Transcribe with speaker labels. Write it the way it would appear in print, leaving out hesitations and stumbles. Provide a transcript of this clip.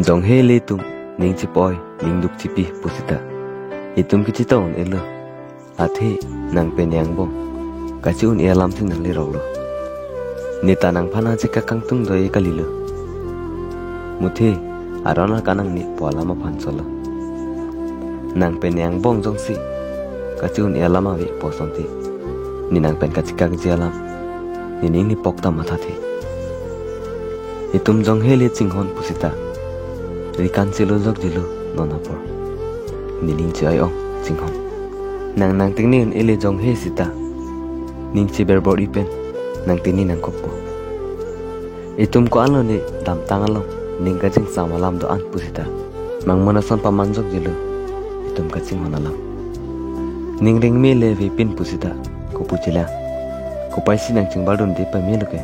Speaker 1: Jong he le tum ning chi poi ning duk chi pi pusita itum ki chi ton elo athe nang penyang bong ka chi un elam tin nang le ro lo ni ta nang phana chi ka kang tung doi ka lilo muthe arona kanang ni pola ma phan solo nang penyang bong jong si ka chi un elam a vi poson ti ni nang pen ka chi ka jalam ni ning ni pok ta ma tha the itum jong he le chinghon pusita rikan chilo jok dilu nona por niling chi ai ong chinghon nang ting nin ele jong he sita ning chi ber body pen nang tini nang koppo itum ko alo ni dam tangalo ning ka jing samalam do an pusita mang mana son paman jok dilu itum ka ching honalam ning ring me le vi pin pusita ko puchila ko paisi nang ching baldun de pa me loke